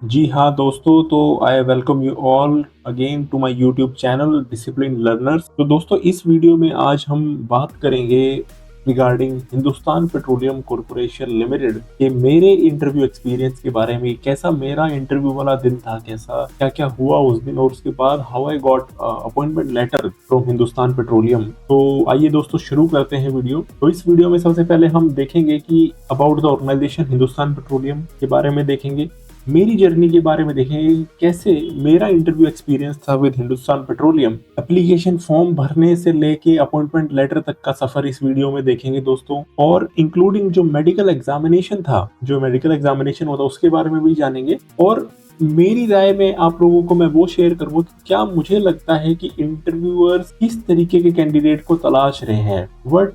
जी हाँ दोस्तों, तो I welcome you all again to my YouTube channel discipline learners. तो दोस्तों, इस वीडियो में आज हम बात करेंगे regarding Hindustan Petroleum corporation limited के मेरे इंटरव्यू एक्सपीरियंस के बारे में। कैसा मेरा इंटरव्यू वाला दिन था, कैसा क्या क्या हुआ उस दिन, और उसके बाद how I got appointment letter from Hindustan Petroleum. तो आइए दोस्तों शुरू करते हैं वीडियो। तो इस वीडियो में सबसे पहले हम देखेंगे कि about the organisation Hindustan Petroleum के बारे में देखेंगे, मेरी जर्नी के बारे में देखेंगे, कैसे मेरा इंटरव्यू एक्सपीरियंस था with Hindustan petroleum. Application form भरने से लेके अपॉइंटमेंट लेटर तक का सफर इस वीडियो में देखेंगे दोस्तों, और इंक्लूडिंग जो मेडिकल एग्जामिनेशन था, जो मेडिकल एग्जामिनेशन होता उसके बारे में भी जानेंगे। और मेरी राय में आप लोगों को मैं वो शेयर करूंगा कि क्या मुझे लगता है कि इंटरव्यूअर्स किस तरीके के कैंडिडेट को तलाश रहे हैं, what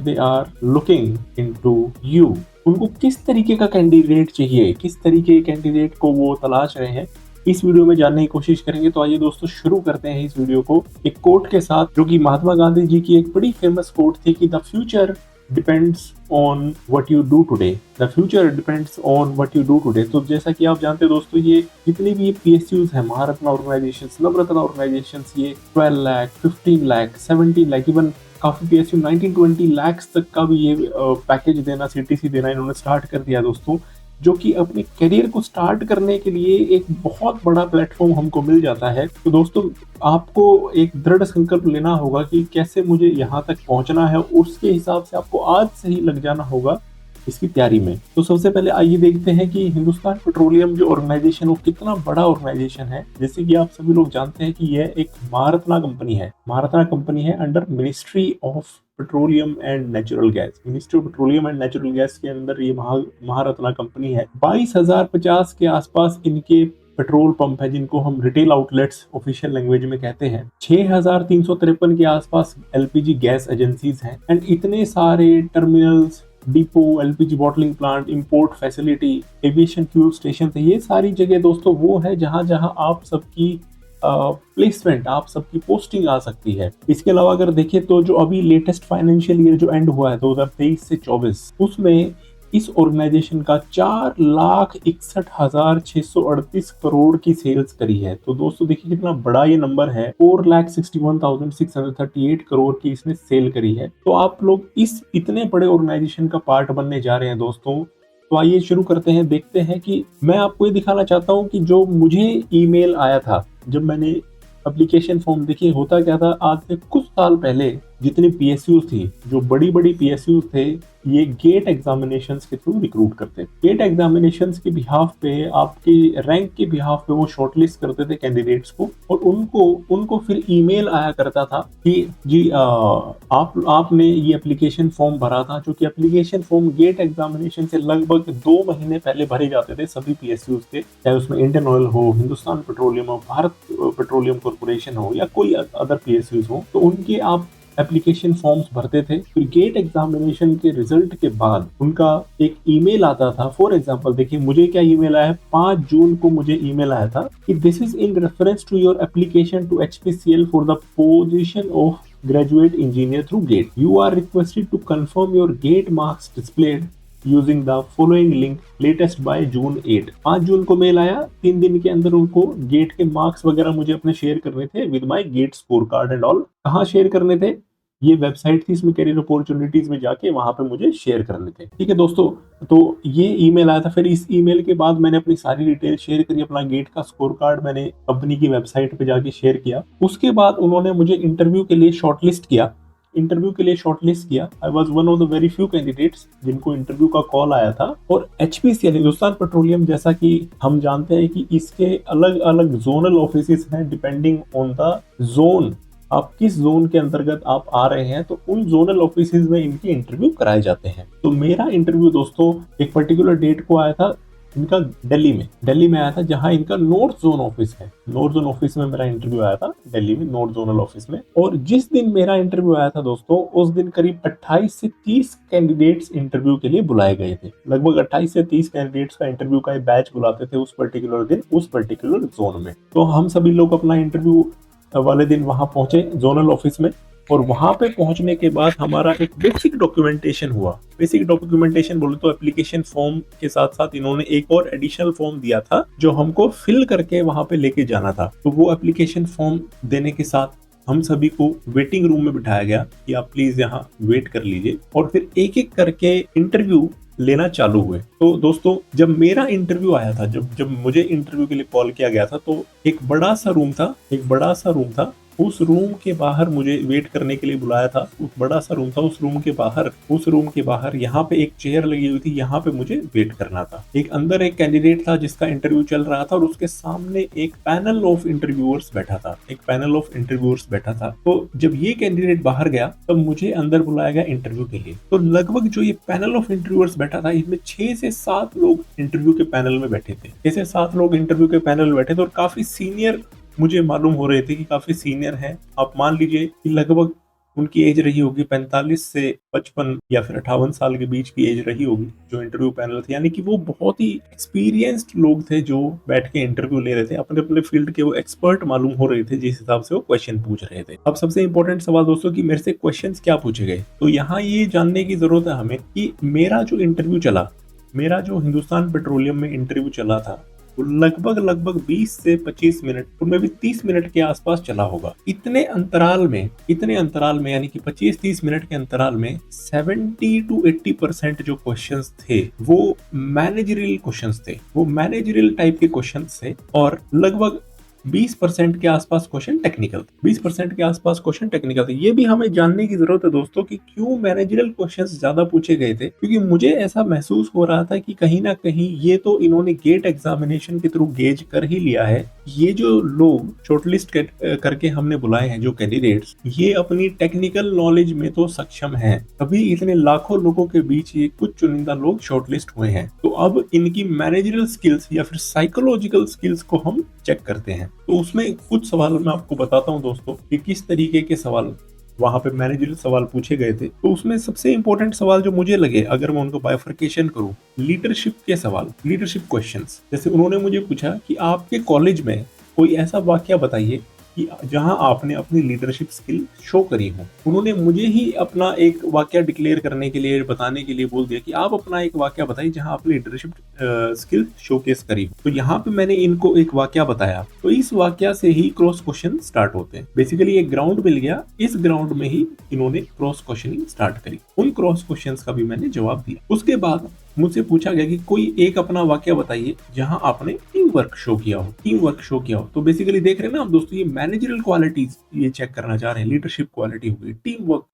they are looking into you. उनको किस तरीके का कैंडिडेट चाहिए, किस तरीके के कैंडिडेट को वो तलाश रहे हैं, इस वीडियो में जानने की कोशिश करेंगे। तो आइए दोस्तों शुरू करते हैं इस वीडियो को एक कोट के साथ, जो कि महात्मा गांधी जी की एक बड़ी फेमस कोट थी कि the future depends on what you do today. The future depends on what you do today. तो जैसा कि आप जानते हैं दोस्तों, ये जितनी भी PSUs हैं, महारत्न ऑर्गेनाइजेशन, नवरत्न ऑर्गेनाइजेशन, ये 12 लाख, 15 लाख, 17 लाख, इवन काफी PSU 19-20 लाख तक का भी ये पैकेज देना, CTC देना इन्होंने स्टार्ट कर दिया दोस्तों, जो कि अपने करियर को स्टार्ट करने के लिए एक बहुत बड़ा प्लेटफॉर्म हमको मिल जाता है। तो दोस्तों, आपको एक दृढ़ संकल्प लेना होगा कि कैसे मुझे यहाँ तक पहुंचना है, उसके हिसाब से आपको आज से ही लग जाना होगा इसकी तैयारी में। तो सबसे पहले आइए देखते हैं कि हिंदुस्तान पेट्रोलियम जो ऑर्गेनाइजेशन, वो कितना बड़ा ऑर्गेनाइजेशन है। जैसे कि आप सभी लोग जानते हैं कि यह एक महारत्ना कंपनी है। महारत्ना कंपनी है under ministry of petroleum and natural gas. Ministry of petroleum and natural gas के अंदर ये महारत्ना कंपनी है। 22,050 के आसपास इनके पेट्रोल पंप है, जिनको हम रिटेल आउटलेट्स ऑफिशियल लैंग्वेज में कहते हैं। 6,353 के आसपास LPG गैस एजेंसीज हैं, एंड इतने सारे terminals, depot, LPG bottling plant, import facility, aviation fuel station, ये सारी जगह दोस्तों वो है जहां जहां आप सबकी प्लेसमेंट, आप सबकी पोस्टिंग आ सकती है। इसके अलावा अगर देखें तो जो अभी लेटेस्ट फाइनेंशियल ईयर जो एंड हुआ है 2023 से 24, उसमें इस ऑर्गेनाइजेशन का 4,61,638 करोड़ की सेल्स करी है। तो दोस्तों देखिए कितना बड़ा ये नंबर है। 4,61,638 करोड़ की इसने सेल करी है। तो आप लोग इस इतने बड़े ऑर्गेनाइजेशन का पार्ट बनने जा रहे हैं दोस्तों। तो आइए शुरू करते हैं, देखते हैं कि मैं आपको ये दिखाना चाहता हूँ कि जो मुझे ईमेल आया था जब मैंने एप्लीकेशन फॉर्म, देखिए होता क्या था, आज से कुछ साल पहले जितनी PSUs थी, जो बड़ी बड़ी PSUs थे, ये गेट एग्जामिनेशंस के थ्रू रिक्रूट करते। गेट एग्जामिनेशंस के बिहाफ पे, आपके रैंक के बिहाफ पे वो शॉर्टलिस्ट करते थे कैंडिडेट्स को, और उनको फिर ईमेल आया करता था कि जी आपने ये एप्लीकेशन फॉर्म भरा था। जो कि एप्लीकेशन फॉर्म गेट एग्जामिनेशन से लगभग 2 महीने पहले भरे जाते थे सभी PSUs के, चाहे उसमें इंडियन ऑयल हो, हिंदुस्तान पेट्रोलियम हो, भारत पेट्रोलियम कॉर्पोरेशन हो, या कोई अदर PSUs हो। तो उनके आप एप्लीकेशन फॉर्म्स भरते थे। फिर गेट एग्जामिनेशन के रिजल्ट के बाद उनका एक ईमेल आता था। फॉर एग्जांपल देखिए मुझे क्या ईमेल आया है, 5 जून को मुझे ईमेल आया था कि this is in reference to your application to HPCL for the position of graduate engineer through GATE. You are requested to confirm your GATE marks displayed using the following link latest by June 8। 5 June को mail आया, 3 दिन के अंदर उनको gate के marks वगैरह मुझे अपने शेयर करने थे with my GATE score card and all. कहाँ शेयर करने थे, ये वेबसाइट थी, इसमें कैरियर अपॉर्चुनिटीज में जाके वहां पे मुझे शेयर करने थे। ठीक है दोस्तों, तो ये ईमेल आया था। फिर इस ईमेल के बाद मैंने अपनी सारी डिटेल शेयर करी, अपना गेट का स्कोर कार्ड मैंने कंपनी की वेबसाइट पे जाके शेयर किया। उसके बाद उन्होंने मुझे इंटरव्यू के लिए शॉर्टलिस्ट किया। I was one of the very few candidates जिनको इंटरव्यू का कॉल आया था। और HPCL हिंदुस्तान पेट्रोलियम, जैसा कि हम जानते हैं कि इसके अलग अलग जोनल ऑफिसेस हैं, डिपेंडिंग ऑन द जोन, आप किस जोन के अंतर्गत आप आ रहे हैं, तो उन जोनल ऑफिसेज में इनके इंटरव्यू कराए जाते हैं। तो मेरा इंटरव्यू दोस्तों एक पर्टिकुलर डेट को आया था इनका दिल्ली में आया था, जहां इनका नॉर्थ जोन ऑफिस है। नॉर्थ जोन ऑफिस में मेरा इंटरव्यू आया था, दिल्ली में नॉर्थ जोनल ऑफिस में। और जिस दिन मेरा इंटरव्यू आया था दोस्तों, उस दिन करीब 28 से 30 कैंडिडेट्स इंटरव्यू के लिए बुलाए गए थे। लगभग 28 से 30 कैंडिडेट्स का इंटरव्यू का एक बैच बुलाते थे उस पर्टिकुलर दिन, उस पर्टिकुलर जोन में। तो हम सभी लोग अपना इंटरव्यू वाले दिन वहां पहुंचे जोनल ऑफिस में। और वहां पे पहुंचने के बाद हमारा एक बेसिक डॉक्यूमेंटेशन हुआ। बेसिक डॉक्यूमेंटेशन बोले तो एप्लीकेशन फॉर्म के साथ साथ इन्होंने एक और एडिशनल फॉर्म दिया था जो हमको फिल करके वहां पे लेके जाना था। तो वो एप्लीकेशन फॉर्म देने के साथ हम सभी को वेटिंग रूम में बिठाया गया कि आप प्लीज यहाँ वेट कर लीजिए, और फिर एक एक करके इंटरव्यू लेना चालू हुए। तो दोस्तों जब मेरा इंटरव्यू आया था, जब जब मुझे इंटरव्यू के लिए कॉल किया गया था, तो एक बड़ा सा रूम था। उस रूम के बाहर मुझे वेट करने के लिए बुलाया था। उस बड़ा सा रूम था, उस रूम के बाहर यहाँ पे एक चेयर लगी हुई थी, यहाँ पे मुझे वेट करना था। एक अंदर एक कैंडिडेट था जिसका इंटरव्यू चल रहा था और उसके सामने एक पैनल ऑफ इंटरव्यूअर्स बैठा था। तो जब ये कैंडिडेट बाहर गया तब मुझे अंदर बुलाया गया इंटरव्यू के लिए। तो लगभग जो ये पैनल ऑफ इंटरव्यूअर्स बैठा था, इसमें 6 से 7 लोग इंटरव्यू के पैनल में बैठे थे। 6 से 7 लोग इंटरव्यू के पैनल में बैठे थे और काफी सीनियर मुझे मालूम हो रहे थे कि काफी सीनियर हैं। आप मान लीजिए कि लगभग उनकी एज रही होगी 45 से 55 या फिर 58 साल के बीच की एज रही होगी जो इंटरव्यू पैनल थे। यानी कि वो बहुत ही एक्सपीरियंस्ड लोग थे जो बैठ के इंटरव्यू ले रहे थे, अपने अपने फील्ड के वो एक्सपर्ट मालूम हो रहे थे जिस हिसाब से वो क्वेश्चन पूछ रहे थे। अब सबसे इंपॉर्टेंट सवाल दोस्तों कि मेरे से क्वेश्चंस क्या पूछे गए, तो यहाँ ये जानने की जरूरत है हमें कि मेरा जो हिंदुस्तान पेट्रोलियम में इंटरव्यू चला था वो लगभग 20 से 25 मिनट, उनमें भी 30 मिनट के आसपास चला होगा। इतने अंतराल में यानी कि 25-30 मिनट के अंतराल में 70 to 80% जो क्वेश्चंस थे वो मैनेजरियल टाइप के क्वेश्चंस थे और लगभग 20% के आसपास क्वेश्चन टेक्निकल थे। ये भी हमें जानने की जरूरत है दोस्तों कि क्यों मैनेजरियल क्वेश्चंस ज्यादा पूछे गए थे, क्योंकि मुझे ऐसा महसूस हो रहा था कि कहीं ना कहीं ये तो इन्होंने गेट एग्जामिनेशन के थ्रू गेज कर ही लिया है। ये जो लोग शॉर्टलिस्ट करके हमने बुलाए हैं जो कैंडिडेट्स, ये अपनी टेक्निकल नॉलेज में तो सक्षम हैं, तभी इतने लाखों लोगों के बीच ये कुछ चुनिंदा लोग शॉर्टलिस्ट हुए हैं। तो अब इनकी मैनेजरियल स्किल्स या फिर साइकोलॉजिकल स्किल्स को हम चेक करते हैं। तो उसमें कुछ सवाल मैं आपको बताता हूं दोस्तों कि किस तरीके के सवाल वहां पे मैनेजरियल सवाल पूछे गए थे। तो उसमें सबसे इंपॉर्टेंट सवाल जो मुझे लगे, अगर मैं उनको बाइफर्केशन करूं, लीडरशिप क्वेश्चंस। जैसे उन्होंने मुझे पूछा कि आपके कॉलेज में कोई ऐसा वाकया बताइए कि जहां आपने अपनी लीडरशिप स्किल शो करी हो। उन्होंने मुझे ही अपना एक वाकया डिक्लेयर करने के लिए, बताने के लिए बोल दिया कि आप अपना एक वाकया बताइए जहां आपने लीडरशिप स्किल शोकेस करी हो। तो यहाँ पे मैंने इनको एक वाकया बताया, तो इस वाकया से ही क्रॉस क्वेश्चन स्टार्ट होते हैं। बेसिकली एक ग्राउंड मिल गया, इस ग्राउंड में ही इन्होंने क्रॉस क्वेश्चनिंग स्टार्ट करी। उन क्रॉस क्वेश्चंस का भी मैंने जवाब दिया। उसके बाद मुझसे पूछा गया कि कोई एक अपना वाकया बताइए जहां आपने टीम वर्क शो किया हो। तो बेसिकली देख रहे हैं ना आप दोस्तों, ये मैनेजरियल क्वालिटीज ये चेक करना चाह रहे हैं, लीडरशिप क्वालिटी हो गई, टीम वर्क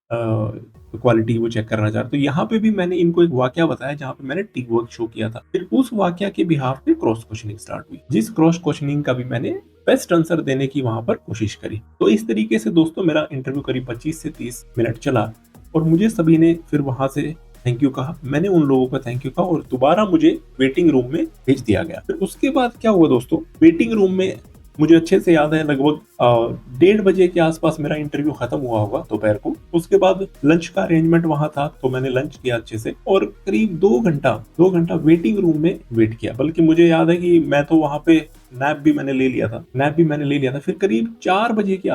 क्वालिटी वो चेक करना चाह रहे। तो यहाँ पे भी मैंने इनको एक वाकया बताया जहाँ पे मैंने टीम वर्क शो किया था। फिर उस वाकया के बिहाफ पे क्रॉस क्वेश्चनिंग स्टार्ट हुई, जिस क्रॉस क्वेश्चनिंग का भी मैंने बेस्ट आंसर देने की वहां पर कोशिश करी। तो इस तरीके से दोस्तों मेरा इंटरव्यू करीब 25 से 30 मिनट चला और मुझे सभी ने फिर वहां से थैंक यू कहा। मैंने उन लोगों का थैंक यू कहा और दोबारा मुझे वेटिंग रूम में भेज दिया गया। फिर उसके बाद क्या हुआ दोस्तों, वेटिंग रूम में मुझे अच्छे से याद है लगभग 1:30 बजे के आसपास मेरा इंटरव्यू खत्म हुआ होगा दोपहर को। उसके बाद लंच का अरेंजमेंट वहां था तो मैंने लंच किया अच्छे से और करीब 2 घंटा वेटिंग रूम में वेट किया। बल्कि मुझे याद है कि मैं तो वहां पे नैप भी मैंने ले लिया था। फिर करीब 4 बजे के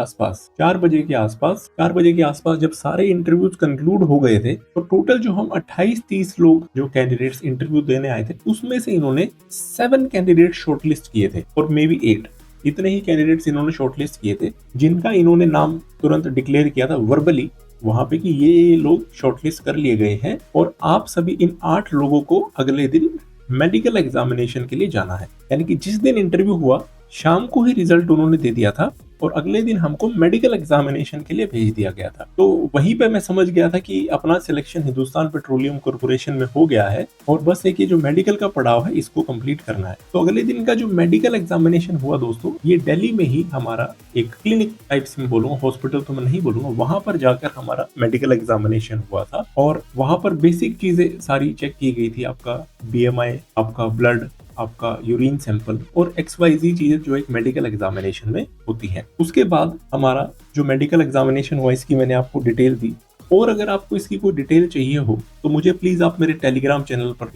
आसपास जब सारे इंटरव्यूज कंक्लूड हो गए थे तो टोटल जो हम 28-30 लोग जो कैंडिडेट्स इंटरव्यू देने आए थे उसमें से इन्होंने 7 कैंडिडेट शॉर्टलिस्ट किए थे और मे बी 8, इतने ही कैंडिडेट्स इन्होंने शॉर्टलिस्ट किए थे जिनका इन्होंने नाम तुरंत डिक्लेयर किया था वर्बली वहां पे कि ये लोग शॉर्टलिस्ट कर लिए गए हैं और आप सभी इन 8 लोगों को अगले दिन मेडिकल एग्जामिनेशन के लिए जाना है। यानी कि जिस दिन इंटरव्यू हुआ शाम को ही रिजल्ट उन्होंने दे दिया था और अगले दिन हमको मेडिकल एग्जामिनेशन के लिए भेज दिया गया था। तो वहीं पे मैं समझ गया था कि अपना सिलेक्शन हिंदुस्तान पेट्रोलियम कॉर्पोरेशन में हो गया है और बस एक ये जो मेडिकल का पड़ाव है इसको कंप्लीट करना है। तो अगले दिन का जो मेडिकल एग्जामिनेशन हुआ दोस्तों, ये दिल्ली में ही हमारा एक क्लिनिक टाइप से बोलूंगा, हॉस्पिटल तो मैं नहीं बोलूंगा, वहां पर जाकर हमारा मेडिकल एग्जामिनेशन हुआ था और वहां पर बेसिक चीजें सारी चेक की गई थी। आपका BMI, आपका ब्लड, आपका यूरिन सैंपल और XYZ चीजें जो एक मेडिकल एग्जामिनेशन में होती है। उसके बाद हमारा जो मेडिकल एग्जामिनेशन हुआ इसकी मैंने आपको डिटेल दी और अगर आपको इसकी कोई डिटेल चाहिए हो तो मुझे प्लीज आप मेरे टेलीग्राम चैनल पर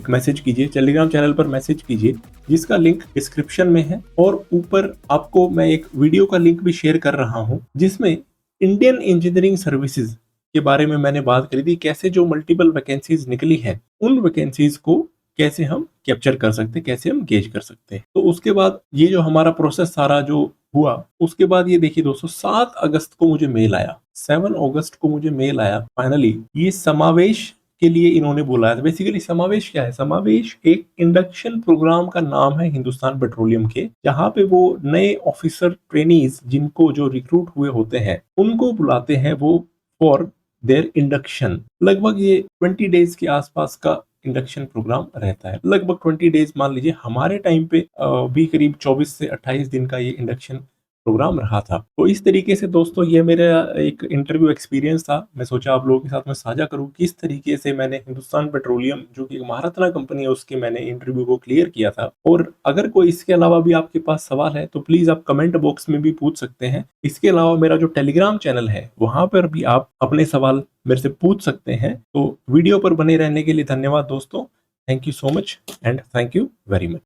मैसेज कीजिए, जिसका लिंक डिस्क्रिप्शन में है और ऊपर आपको मैं एक वीडियो का लिंक भी शेयर कर रहा हूं जिसमें इंडियन इंजीनियरिंग सर्विसेज के बारे में मैंने बात करी थी, कैसे जो मल्टीपल वैकेंसीज निकली है उन वैकेंसीज को कैसे हम कैप्चर कर सकते हैं, कैसे हम गेज कर सकते हैं। तो उसके बाद ये जो हमारा प्रोसेस सारा जो हुआ, उसके बाद ये देखिए दोस्तों 7 अगस्त को मुझे मेल आया, 7 अगस्त को मुझे मेल आया। फाइनली ये समावेश के लिए इन्होंने बुलाया था। बेसिकली समावेश क्या है? समावेश एक इंडक्शन प्रोग्राम का नाम है हिंदुस्तान पेट्रोलियम के, जहां पे वो नए ऑफिसर ट्रेनीज जिनको जो रिक्रूट हुए होते हैं उनको बुलाते हैं वो फॉर देयर इंडक्शन। लगभग ये 20 डेज के आसपास का इंडक्शन प्रोग्राम रहता है, लगभग 20 डेज मान लीजिए। हमारे टाइम पे भी करीब 24 से 28 दिन का ये इंडक्शन प्रोग्राम रहा था। तो इस तरीके से दोस्तों ये मेरा एक इंटरव्यू एक्सपीरियंस था। मैं सोचा आप लोगों के साथ में साझा करूं किस तरीके से मैंने हिंदुस्तान पेट्रोलियम जो कि एक महारत्ना कंपनी है उसके मैंने इंटरव्यू को क्लियर किया था। और अगर कोई इसके अलावा भी आपके पास सवाल है तो प्लीज आप कमेंट बॉक्स में भी पूछ सकते हैं। इसके अलावा मेरा जो टेलीग्राम चैनल है वहां पर भी आप अपने सवाल मेरे से पूछ सकते हैं। तो वीडियो पर बने रहने के लिए धन्यवाद दोस्तों। Thank you so much and thank you very much.